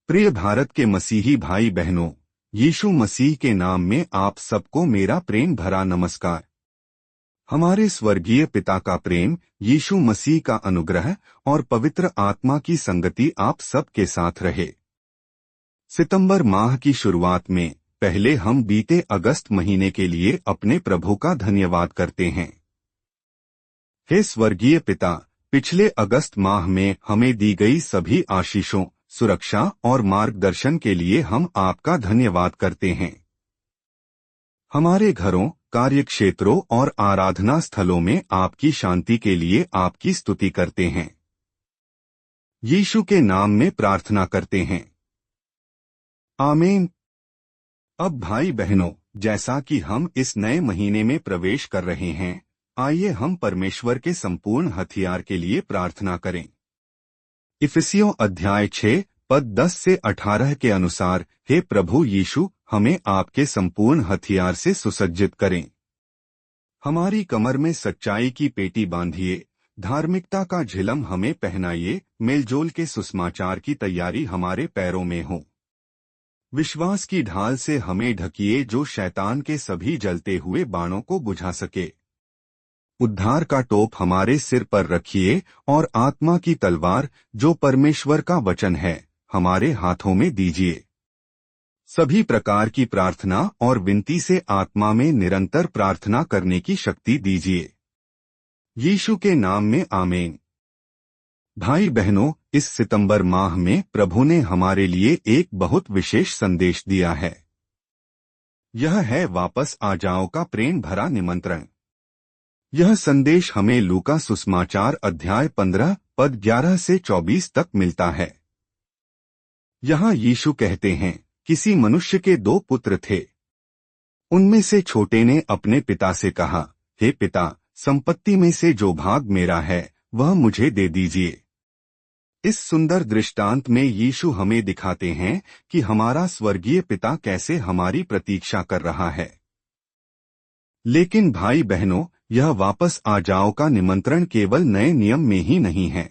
प्रिय भारत के मसीही भाई बहनों, यीशु मसीह के नाम में आप सबको मेरा प्रेम भरा नमस्कार। हमारे स्वर्गीय पिता का प्रेम, यीशु मसीह का अनुग्रह और पवित्र आत्मा की संगति आप सबके साथ रहे। सितंबर माह की शुरुआत में पहले हम बीते अगस्त महीने के लिए अपने प्रभु का धन्यवाद करते हैं। हे स्वर्गीय पिता, पिछले अगस्त माह में हमें दी गई सभी आशीषों, सुरक्षा और मार्गदर्शन के लिए हम आपका धन्यवाद करते हैं। हमारे घरों, कार्यक्षेत्रों और आराधना स्थलों में आपकी शांति के लिए आपकी स्तुति करते हैं। यीशु के नाम में प्रार्थना करते हैं, आमीन। अब भाई बहनों, जैसा कि हम इस नए महीने में प्रवेश कर रहे हैं, आइए हम परमेश्वर के संपूर्ण हथियार के लिए प्रार्थना करें। इफिसियों अध्याय 6 पद 10 से 18 के अनुसार, हे प्रभु यीशु, हमें आपके संपूर्ण हथियार से सुसज्जित करें। हमारी कमर में सच्चाई की पेटी बांधिए, धार्मिकता का झिलम हमें पहनाइए, मेलजोल के सुसमाचार की तैयारी हमारे पैरों में हो। विश्वास की ढाल से हमें ढकिए जो शैतान के सभी जलते हुए बाणों को बुझा सके। उद्धार का टोप हमारे सिर पर रखिए और आत्मा की तलवार, जो परमेश्वर का वचन है, हमारे हाथों में दीजिए। सभी प्रकार की प्रार्थना और विनती से आत्मा में निरंतर प्रार्थना करने की शक्ति दीजिए। यीशु के नाम में आमीन। भाई बहनों, इस सितंबर माह में प्रभु ने हमारे लिए एक बहुत विशेष संदेश दिया है। यह है वापस आ जाओ का प्रेम भरा निमंत्रण। यह संदेश हमें लूका सुसमाचार अध्याय 15 पद 11 से 24 तक मिलता है। यहाँ यीशु कहते हैं, किसी मनुष्य के 2 पुत्र थे। उनमें से छोटे ने अपने पिता से कहा, हे पिता, संपत्ति में से जो भाग मेरा है वह मुझे दे दीजिए। इस सुंदर दृष्टांत में यीशु हमें दिखाते हैं कि हमारा स्वर्गीय पिता कैसे हमारी प्रतीक्षा कर रहा है। लेकिन भाई बहनों, यह वापस आ जाओ का निमंत्रण केवल नए नियम में ही नहीं है।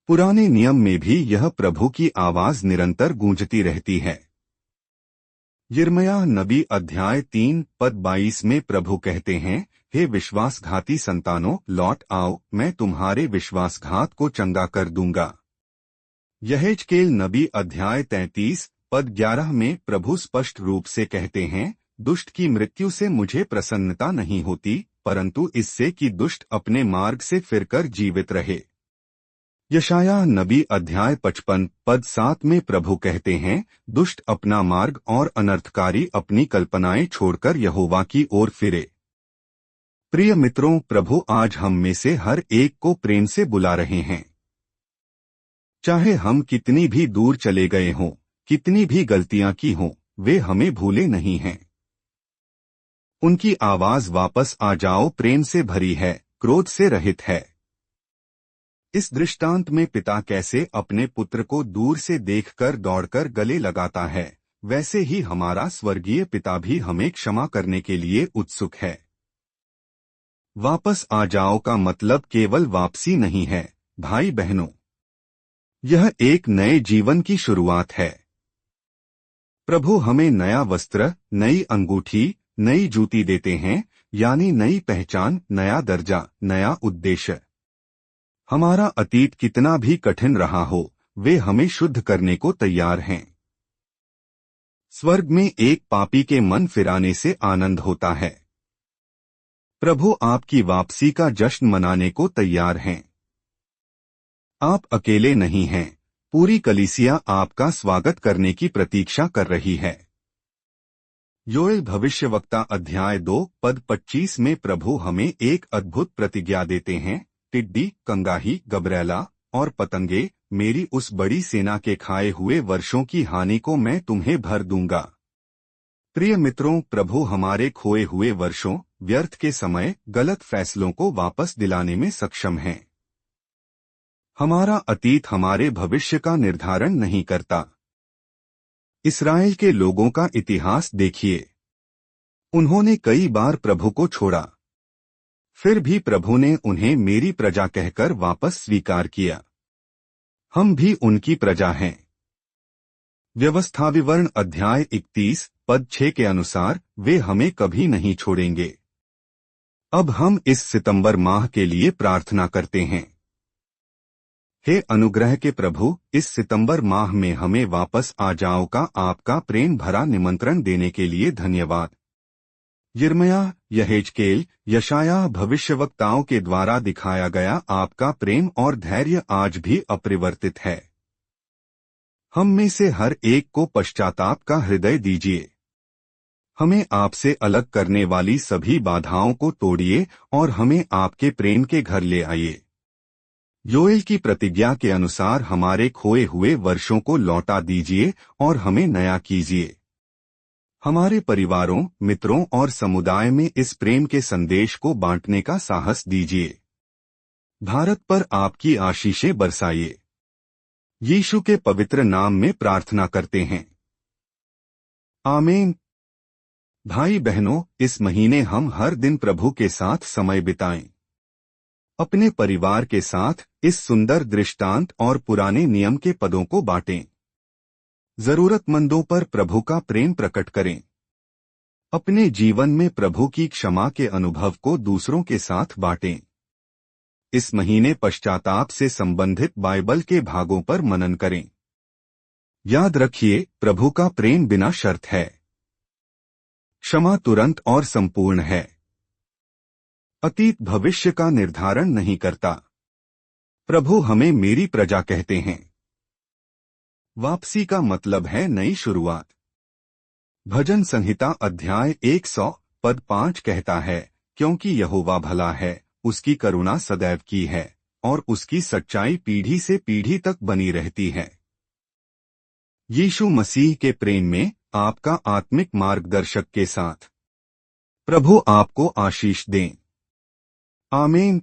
पुराने नियम में भी यह प्रभु की आवाज निरंतर गूंजती रहती है। यिर्मयाह नबी अध्याय 3 पद 22 में प्रभु कहते हैं, हे विश्वासघाती संतानों, लौट आओ, मैं तुम्हारे विश्वासघात को चंगा कर दूंगा। यहेजकेल नबी अध्याय 33 पद 11 में प्रभु स्पष्ट रूप से कहते हैं, दुष्ट की मृत्यु से मुझे प्रसन्नता नहीं होती, परंतु इससे कि दुष्ट अपने मार्ग से फिरकर जीवित रहे। यशायाह नबी अध्याय 55 पद 7 में प्रभु कहते हैं, दुष्ट अपना मार्ग और अनर्थकारी अपनी कल्पनाएं छोड़कर यहोवा की ओर फिरे। प्रिय मित्रों, प्रभु आज हम में से हर एक को प्रेम से बुला रहे हैं। चाहे हम कितनी भी दूर चले गए हों, कितनी भी गलतियां की हों, वे हमें भूले नहीं हैं। उनकी आवाज वापस आ जाओ प्रेम से भरी है, क्रोध से रहित है। इस दृष्टांत में पिता कैसे अपने पुत्र को दूर से देखकर दौड़कर गले लगाता है, वैसे ही हमारा स्वर्गीय पिता भी हमें क्षमा करने के लिए उत्सुक है। वापस आ जाओ का मतलब केवल वापसी नहीं है, भाई बहनों। यह एक नए जीवन की शुरुआत है। प्रभु हमें नया वस्त्र, नई अंगूठी, नई जूती देते हैं, यानी नई पहचान, नया दर्जा, नया उद्देश्य। हमारा अतीत कितना भी कठिन रहा हो, वे हमें शुद्ध करने को तैयार हैं। स्वर्ग में एक पापी के मन फिराने से आनंद होता है। प्रभु आपकी वापसी का जश्न मनाने को तैयार हैं। आप अकेले नहीं हैं, पूरी कलीसिया आपका स्वागत करने की प्रतीक्षा कर रही है। योएल भविष्यवक्ता अध्याय 2 पद 25 में प्रभु हमें एक अद्भुत प्रतिज्ञा देते हैं, टिड्डी, कंगाही, गबरैला और पतंगे, मेरी उस बड़ी सेना के खाए हुए वर्षों की हानि को मैं तुम्हें भर दूंगा। प्रिय मित्रों, प्रभु हमारे खोए हुए वर्षों, व्यर्थ के समय, गलत फैसलों को वापस दिलाने में सक्षम हैं। हमारा अतीत हमारे भविष्य का निर्धारण नहीं करता। इस्राएल के लोगों का इतिहास देखिए। उन्होंने कई बार प्रभु को छोड़ा, फिर भी प्रभु ने उन्हें मेरी प्रजा कहकर वापस स्वीकार किया। हम भी उनकी प्रजा हैं। व्यवस्था विवरण अध्याय 31 पद 6 के अनुसार वे हमें कभी नहीं छोड़ेंगे। अब हम इस सितंबर माह के लिए प्रार्थना करते हैं। हे अनुग्रह के प्रभु, इस सितंबर माह में हमें वापस आ जाओ का आपका प्रेम भरा निमंत्रण देने के लिए धन्यवाद। यिर्मयाह, यहेजकेल, यशायाह भविष्यवक्ताओं के द्वारा दिखाया गया आपका प्रेम और धैर्य आज भी अपरिवर्तित है। हम में से हर एक को पश्चाताप का हृदय दीजिए। हमें आपसे अलग करने वाली सभी बाधाओं को तोड़िए और हमें आपके प्रेम के घर ले आइए। योएल की प्रतिज्ञा के अनुसार हमारे खोए हुए वर्षों को लौटा दीजिए और हमें नया कीजिए। हमारे परिवारों, मित्रों और समुदाय में इस प्रेम के संदेश को बांटने का साहस दीजिए। भारत पर आपकी आशीषें बरसाइए। यीशु के पवित्र नाम में प्रार्थना करते हैं, आमीन। भाई बहनों, इस महीने हम हर दिन प्रभु के साथ समय बिताएं। अपने परिवार के साथ इस सुंदर दृष्टांत और पुराने नियम के पदों को बांटें। जरूरतमंदों पर प्रभु का प्रेम प्रकट करें। अपने जीवन में प्रभु की क्षमा के अनुभव को दूसरों के साथ बांटें। इस महीने पश्चाताप से संबंधित बाइबल के भागों पर मनन करें। याद रखिए, प्रभु का प्रेम बिना शर्त है। क्षमा तुरंत और संपूर्ण है। अतीत भविष्य का निर्धारण नहीं करता। प्रभु हमें मेरी प्रजा कहते हैं। वापसी का मतलब है नई शुरुआत। भजन संहिता अध्याय 100 पद 5 कहता है, क्योंकि यहोवा भला है, उसकी करुणा सदैव की है और उसकी सच्चाई पीढ़ी से पीढ़ी तक बनी रहती है। यीशु मसीह के प्रेम में आपका आत्मिक मार्गदर्शक के साथ प्रभु आपको आशीष दें। आमीन।